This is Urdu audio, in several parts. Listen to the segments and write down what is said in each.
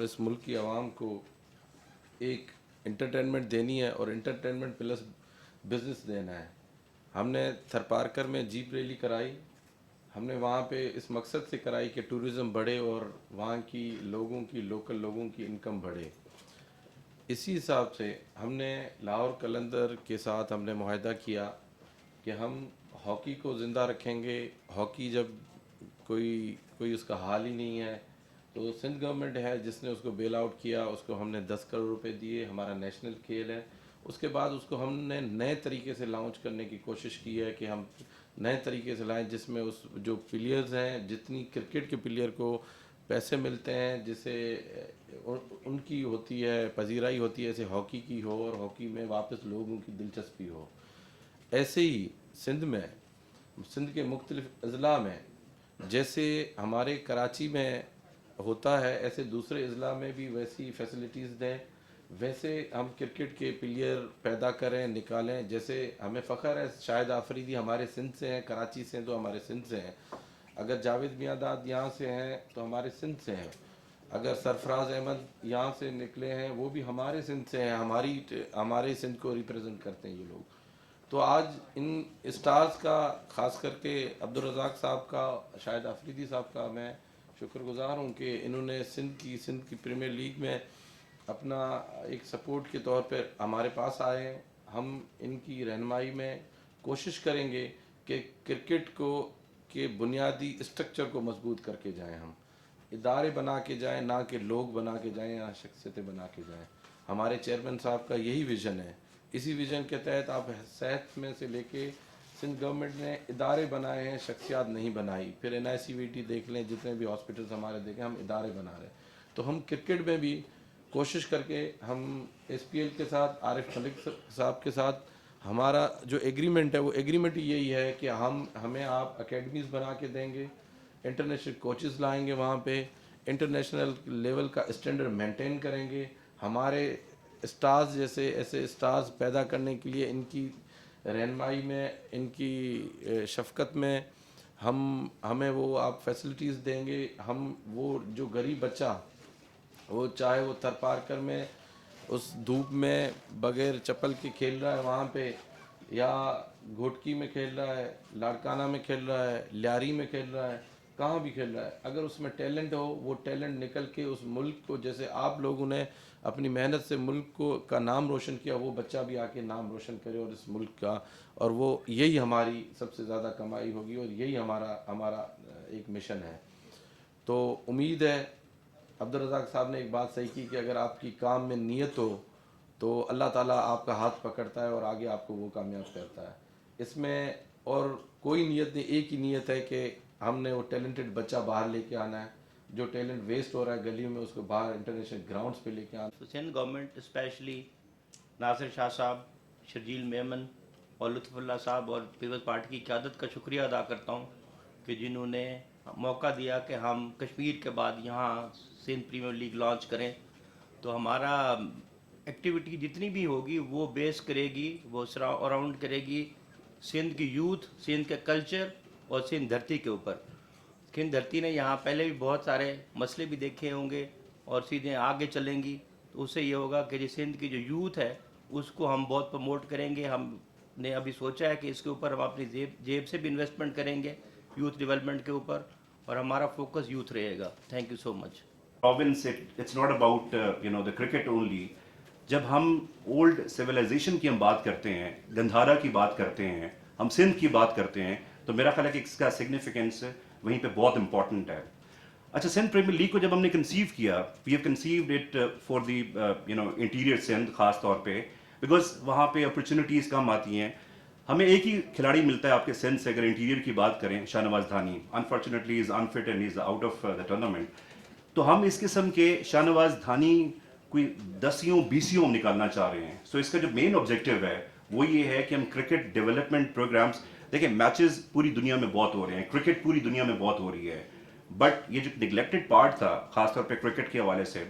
اس ملک کی عوام کو ایک انٹرٹینمنٹ دینی ہے اور انٹرٹینمنٹ پلس بزنس دینا ہے. ہم نے تھرپارکر میں جیپ ریلی کرائی. ہم نے وہاں پہ اس مقصد سے کرائی کہ ٹورزم بڑھے اور وہاں کی لوگوں کی لوکل لوگوں کی انکم بڑھے. اسی حساب سے ہم نے لاہور قلندر کے ساتھ ہم نے معاہدہ کیا کہ ہم ہاکی کو زندہ رکھیں گے. ہاکی جب کوئی اس کا حال ہی نہیں ہے تو سندھ گورنمنٹ ہے جس نے اس کو بیل آؤٹ کیا, اس کو ہم نے 10 کروڑ روپے دیے. ہمارا نیشنل کھیل ہے. اس کے بعد اس کو ہم نے نئے طریقے سے لانچ کرنے کی کوشش کی ہے کہ ہم نئے طریقے سے لائیں جس میں اس جو پلیئرز ہیں, جتنی کرکٹ کے پلیئر کو پیسے ملتے ہیں جسے ان کی ہوتی ہے پذیرائی ہوتی ہے, ایسے ہاکی کی ہو اور ہاکی میں واپس لوگوں کی دلچسپی ہو. ایسے ہی سندھ کے مختلف اضلاع میں جیسے ہمارے کراچی میں ہوتا ہے ایسے دوسرے اضلاع میں بھی ویسی فیسلٹیز دیں, ویسے ہم کرکٹ کے پلیئر پیدا کریں نکالیں. جیسے ہمیں فخر ہے شاہد آفریدی ہمارے سندھ سے ہیں, کراچی سے ہیں تو ہمارے سندھ سے ہیں. اگر جاوید میاں داد یہاں سے ہیں تو ہمارے سندھ سے ہیں. اگر سرفراز احمد یہاں سے نکلے ہیں وہ بھی ہمارے سندھ سے ہیں, ہمارے سندھ کو ریپرزینٹ کرتے ہیں یہ لوگ. تو آج ان اسٹارز کا خاص کر کے عبدالرزاق صاحب کا, شاہد آفریدی صاحب کا میں شکر گزار ہوں کہ انہوں نے سندھ کی پریمیئر لیگ میں اپنا ایک سپورٹ کے طور پر ہمارے پاس آئے ہیں. ہم ان کی رہنمائی میں کوشش کریں گے کہ کرکٹ کو کے بنیادی اسٹرکچر کو مضبوط کر کے جائیں. ہم ادارے بنا کے جائیں, نہ کہ لوگ بنا کے جائیں یا شخصیتیں بنا کے جائیں. ہمارے چیئرمین صاحب کا یہی ویژن ہے. اسی ویژن کے تحت آپ صحت میں سے لے کے سندھ گورنمنٹ نے ادارے بنائے ہیں, شخصیات نہیں بنائی. پھر NICVT دیکھ لیں, جتنے بھی ہاسپٹلز ہمارے دیکھیں, ہم ادارے بنا رہے ہیں. تو ہم کرکٹ میں بھی کوشش کر کے ہم SPL کے ساتھ عارف ملک صاحب کے ساتھ ہمارا جو ایگریمنٹ ہے وہ ایگریمنٹ یہی ہے کہ ہمیں آپ اکیڈمیز بنا کے دیں گے, انٹرنیشنل کوچز لائیں گے, وہاں پہ انٹرنیشنل لیول کا اسٹینڈرڈ مینٹین کریں گے. ہمارے اسٹارز جیسے ایسے اسٹارز پیدا کرنے کے لیے ان کی رہنمائی میں, ان کی شفقت میں ہمیں وہ آپ فیسلٹیز دیں گے. ہم وہ جو غریب بچہ وہ چاہے وہ تھرپارکر میں اس دھوپ میں بغیر چپل کے کھیل رہا ہے وہاں پہ, یا گھوٹکی میں کھیل رہا ہے, لاڑکانہ میں کھیل رہا ہے, لیاری میں کھیل رہا ہے, کہاں بھی کھیل رہا ہے, اگر اس میں ٹیلنٹ ہو وہ ٹیلنٹ نکل کے اس ملک کو, جیسے آپ لوگوں نے اپنی محنت سے ملک کا نام روشن کیا, وہ بچہ بھی آ کے نام روشن کرے اور اس ملک کا, اور وہ یہی ہماری سب سے زیادہ کمائی ہوگی اور یہی ہمارا ایک مشن ہے. تو امید ہے عبدالرزاق صاحب نے ایک بات صحیح کی کہ اگر آپ کی کام میں نیت ہو تو اللہ تعالیٰ آپ کا ہاتھ پکڑتا ہے اور آگے آپ کو وہ کامیاب کرتا ہے. اس میں اور کوئی نیت نہیں, ایک ہی نیت ہے کہ ہم نے وہ ٹیلنٹڈ بچہ باہر لے کے آنا ہے. جو ٹیلنٹ ویسٹ ہو رہا ہے گلیوں میں اس کو باہر انٹرنیشنل گراؤنڈز پہ لے کے آنا. سندھ گورنمنٹ اسپیشلی ناصر شاہ صاحب, شرجیل میمن اور لطف اللہ صاحب اور پیپلز پارٹی کی قیادت کا شکریہ ادا کرتا ہوں کہ جنہوں نے موقع دیا کہ ہم کشمیر کے بعد یہاں سندھ پریمیئر لیگ لانچ کریں. تو ہمارا ایکٹیویٹی جتنی بھی ہوگی وہ بیس کرے گی, وہ اراؤنڈ کرے گی سندھ کی یوتھ, سندھ کے کلچر اور سندھ دھرتی کے اوپر. سندھ دھرتی نے یہاں پہلے بھی بہت سارے مسئلے بھی دیکھے ہوں گے اور سیدھے آگے چلیں گی. تو اس سے یہ ہوگا کہ جو سندھ کی جو یوتھ ہے اس کو ہم بہت پروموٹ کریں گے. ہم نے ابھی سوچا ہے کہ اس کے اوپر ہم اپنی جیب سے بھی انویسٹمنٹ کریں گے یوتھ ڈیولپمنٹ کے اوپر, اور ہمارا فوکس یوتھ رہے گا. Thank you so much. province, it's not about the cricket only. جب ہم اولڈ سویلائزیشن کی ہم بات کرتے ہیں, گندھارا کی بات کرتے ہیں, ہم سندھ کی بات کرتے ہیں, تو میرا خیال ہے کہ اس کا سگنیفیکنس وہیں پہ بہت امپورٹنٹ ہے. اچھا, سندھ پریمیئر لیگ کو جب ہم نے کنسیو کیا, we have conceded it for the interior Sindh خاص طور پہ, بیکاز وہاں پہ اپرچونیٹیز کم آتی ہیں. ہمیں ایک ہی کھلاڑی ملتا ہے آپ کے سندھ سے, اگر انٹیریئر کی بات کریں, Shah Nawaz Dhani. Unfortunately is unfit and is out of the tournament. تو ہم اس قسم کے شاہ نواز دھانی کوئی 10 20 ہم نکالنا چاہ رہے ہیں. سو اس کا جو مین آبجیکٹیو ہے وہ یہ ہے کہ ہم کرکٹ ڈیولپمنٹ پروگرامز, دیکھیں میچز پوری دنیا میں بہت ہو رہے ہیں, کرکٹ پوری دنیا میں بہت ہو رہی ہے, بٹ یہ جو نگلیکٹڈ پارٹ تھا خاص طور پہ کرکٹ کے حوالے سے.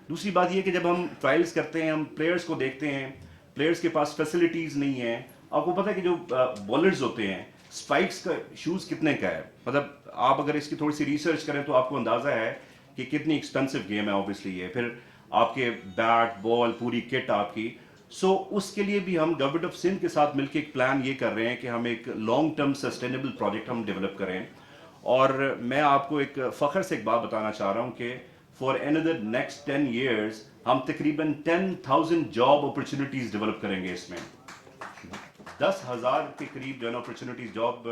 دوسری بات یہ کہ جب ہم ٹرائلز کرتے ہیں, ہم پلیئرز کو دیکھتے ہیں, پلیئرز کے پاس فیسلٹیز نہیں ہیں. آپ کو پتہ ہے کہ جو بالرز ہوتے ہیں, اسپائکس کا شوز کتنے کا ہے, مطلب آپ اگر اس کی تھوڑی سی ریسرچ کریں تو آپ کو اندازہ ہے کہ کتنی ایکسپینسو گیم ہے آبویسلی یہ, پھر آپ کے بیٹ بال پوری کٹ آپ کی. سو اس کے لیے بھی ہم گورنمنٹ آف سندھ کے ساتھ مل کے ایک پلان یہ کر رہے ہیں کہ ہم ایک لانگ ٹرم سسٹینیبل پروجیکٹ ہم ڈیولپ کریں. اور میں آپ کو ایک فخر سے ایک بات بتانا چاہ رہا ہوں کہ فار اندر نیکسٹ 10 ایئرس ہم تقریباً 10,000 جاب اپرچونیٹیز ڈیولپ کریں گے. اس میں 10,000 کے قریب جو ہے نا اپرچونیٹیز جاب,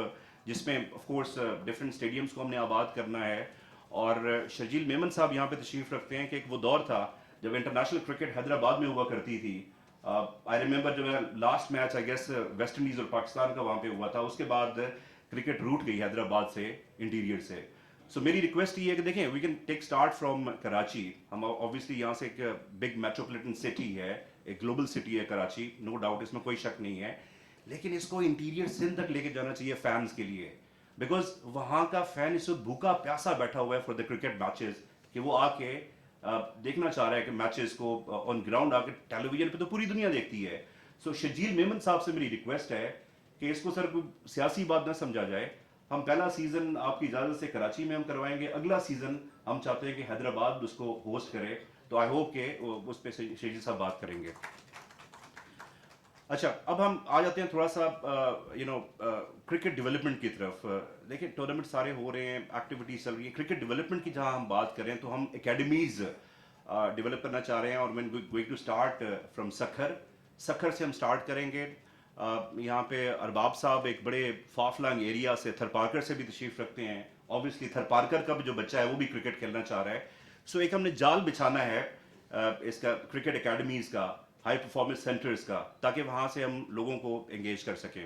جس میں آف کورس ڈفرینٹ اسٹیڈیمس کو ہم نے آباد کرنا ہے. اور شرجیل میمن صاحب یہاں پہ تشریف رکھتے ہیں کہ ایک وہ دور تھا جب انٹرنیشنل کرکٹ حیدرآباد میں ہوا کرتی تھی. آئی ریمبر جو ہے last match I guess West Indies اور پاکستان کا وہاں پہ ہوا تھا, اس کے بعد کرکٹ روٹ گئی حیدرآباد سے انٹیریئر سے. سو میری ریکویسٹ یہ ہے کہ دیکھیں we can take start from Karachi. ہم اوبیسلی یہاں سے ایک بگ میٹروپولیٹن سٹی ہے, ایک گلوبل سٹی ہے کراچی, نو ڈاؤٹ, اس میں کوئی شک نہیں ہے, لیکن اس کو انٹیریئر سندھ تک لے کے جانا چاہیے فینس کے لیے, بیکاز وہاں کا فین اس وقت بھوکا پیاسا بیٹھا ہوا ہے فار دا کرکٹ میچز, کہ وہ آ کے دیکھنا چاہ رہا ہے کہ میچز کو آن گراؤنڈ آ کے ٹیلی ویژن پہ تو پوری دنیا دیکھتی ہے. سو شرجیل میمن صاحب سے میری ریکویسٹ ہے کہ اس کو سر کوئی سیاسی بات نہ سمجھا جائے. ہم پہلا سیزن آپ کی اجازت سے کراچی میں ہم کروائیں گے, اگلا سیزن ہم چاہتے ہیں کہ حیدرآباد اس کو ہوسٹ کرے. تو آئی ہوپ کہ اس پہ شرجیل صاحب بات کریں گے. اچھا, اب ہم آ جاتے ہیں تھوڑا سا کرکٹ ڈیولپمنٹ کی طرف. دیکھیں ٹورنامنٹ سارے ہو رہے ہیں, ایکٹیویٹیز چل رہی ہیں. کرکٹ ڈیولپمنٹ کی جہاں ہم بات کریں تو ہم اکیڈمیز ڈیولپ کرنا چاہ رہے ہیں, اور going to start from Sukkur سے ہم اسٹارٹ کریں گے. یہاں پہ ارباب صاحب ایک بڑے فافلانگ ایریا سے تھرپارکر سے بھی تشریف رکھتے ہیں. اوبیسلی تھرپارکر کا بھی جو بچہ ہے وہ بھی کرکٹ کھیلنا چاہ رہا ہے. سو ایک ہم نے جال بچھانا ہے اس کا کرکٹ اکیڈمیز کا, ہائی پرفارمنس سینٹرز کا, تاکہ وہاں سے ہم لوگوں کو انگیج کر سکیں.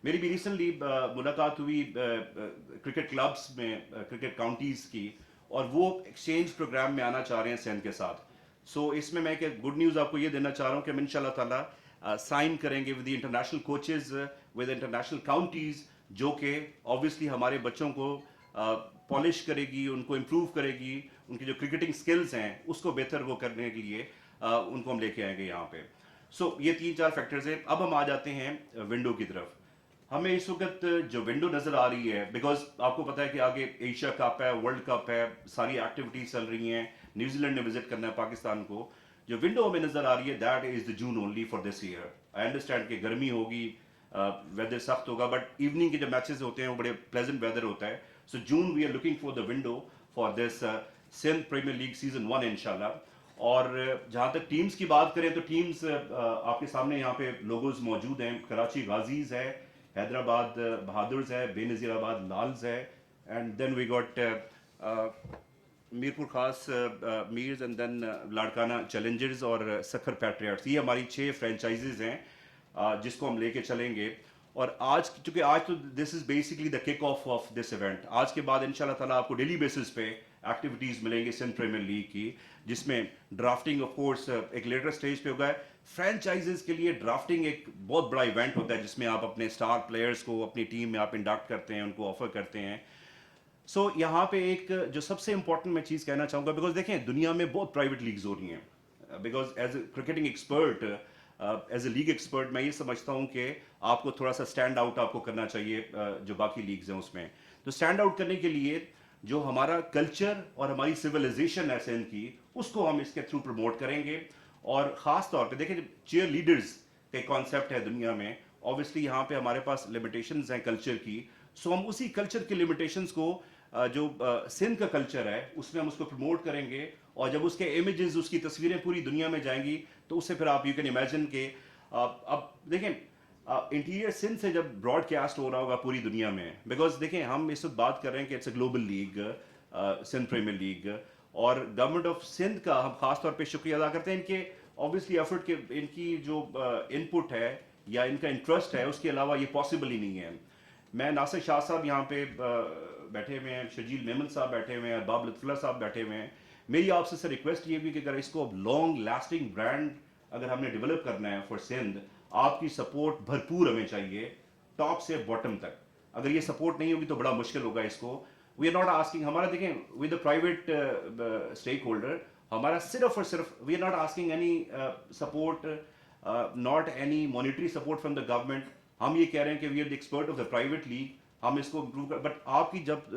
میری بھی ریسنٹلی ملاقات ہوئی کرکٹ کلبس میں, کرکٹ کاؤنٹیز کی, اور وہ ایکسچینج پروگرام میں آنا چاہ رہے ہیں سندھ کے ساتھ. سو اس میں ایک گڈ نیوز آپ کو یہ دینا چاہ رہا ہوں کہ ہم ان شاء اللہ تعالیٰ سائن کریں گے with the international coaches, with international counties, جو کہ اوبیسلی ہمارے بچوں کو پالش کرے گی, ان کو امپروو کرے گی, ان کی جو کرکٹنگ سکلز ہیں اس کو بہتر وہ کرنے کے لیے ان کو ہم لے کے آئیں گے یہاں پہ. سو یہ 3-4 فیکٹرز ہیں. اب ہم آ جاتے ہیں ونڈو کی طرف. ہمیں اس وقت جو ونڈو نظر آ رہی ہے, بیکاز آپ کو پتہ ہے کہ آگے ایشیا کپ ہے, ورلڈ کپ ہے, ساری ایکٹیویٹیز چل رہی ہیں, نیوزی لینڈ نے وزٹ کرنا ہے پاکستان کو. جو ونڈو ہمیں نظر آ رہی ہے that is the June only for this year. I understand کہ گرمی ہوگی, ویدر سخت ہوگا, بٹ ایوننگ کے جو میچز ہوتے ہیں وہ بڑے پلیزنٹ ویدر ہوتا ہے. So June we are looking for the window for this Sindh premier league season 1 انشاءاللہ. اور جہاں تک ٹیمز کی بات کریں تو ٹیمز آپ کے سامنے یہاں پہ لوگوز موجود ہیں. کراچی غازیز ہے, حیدرآباد بہادرز ہے, بے نظیر آباد لالز ہے, and then we got Mirpur Khas Mirs, and then Larkana challengers اور سکھر پیٹریاٹس. یہ ہماری 6 فرینچائزز ہیں جس کو ہم لے کے چلیں گے. اور آج چونکہ آج تو this is basically the kick off of this event. آج کے بعد ان شاء اللہ تعالیٰ آپ کو ڈیلی بیسس پہ ایکٹیویٹیز ملیں گی سندھ پریمیئر لیگ کی, جس میں ڈرافٹنگ آف کورس ایک لیٹر سٹیج پہ ہوگا. فرینچائزز کے لیے ڈرافٹنگ ایک بہت بڑا ایونٹ ہوتا ہے, جس میں آپ اپنے اسٹار پلیئرز کو اپنی ٹیم میں آپ انڈکٹ کرتے ہیں, ان کو آفر کرتے ہیں. سو یہاں پہ ایک جو سب سے امپورٹنٹ میں چیز کہنا چاہوں گا, بیکاز دیکھیں دنیا میں بہت پرائیویٹ لیگز ہو رہی ہیں, because as a cricketing expert, as a league expert, میں یہ سمجھتا ہوں کہ آپ کو تھوڑا سا اسٹینڈ آؤٹ آپ کو کرنا چاہیے جو باقی لیگز ہیں اس میں. تو اسٹینڈ آؤٹ کرنے کے لیے جو ہمارا کلچر اور ہماری سویلائزیشن ہے سندھ کی, اس کو ہم اس کے تھرو پروموٹ کریں گے. اور خاص طور پہ دیکھیں چیئر لیڈرز کا ایک کانسیپٹ ہے دنیا میں, اوبیسلی یہاں پہ ہمارے پاس لمیٹیشنز ہیں کلچر کی. سو ہم اسی کلچر کی لمیٹیشنز کو جو سندھ کا کلچر ہے اس میں ہم اس کو پروموٹ کریں گے. اور جب اس کے امیجز, اس کی تصویریں پوری دنیا میں جائیں گی, تو اس سے پھر آپ یو کین امیجن کہ اب دیکھیں انٹیریئر سندھ سے جب براڈ کاسٹ ہو رہا ہوگا پوری دنیا میں, بیکاز دیکھیں ہم اس وقت بات کر رہے ہیں کہ it's a global league, Sindh premier league, اور گورنمنٹ آف سندھ کا ہم خاص طور پہ شکریہ ادا کرتے ہیں ان کے اوبیسلی ایفرٹ کے, ان کی جو ان پٹ ہے یا ان کا انٹرسٹ ہے, اس کے علاوہ یہ پاسبل ہی نہیں ہے. میں ناصر شاہ صاحب یہاں پہ بیٹھے ہوئے ہیں, شرجیل میمن صاحب بیٹھے ہوئے ہیں, ارباب لطف اللہ صاحب بیٹھے ہوئے ہیں. میری آپ سے ریکویسٹ یہ بھی کہ اگر اس کو لانگ لاسٹنگ برانڈ اگر ہم نے ڈیولپ کرنا ہے فار سندھ, آپ کی سپورٹ بھرپور ہمیں چاہیے ٹاپ سے باٹم تک. اگر یہ سپورٹ نہیں ہوگی تو بڑا مشکل ہوگا اس کو. وی آر ناٹ آسکنگ, ہمارا دیکھیں with a private stakeholder, ہمارا صرف اور صرف we are not asking any support, not any monetary support from the government. ہم یہ کہہ رہے ہیں کہ we are the expert of the private league, ہم اس کو امپروو کر, بٹ آپ کی جب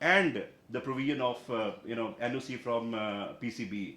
and the provision of NOC from PCB.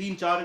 3-4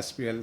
SPL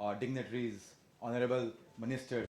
Dignitaries, honorable ministers,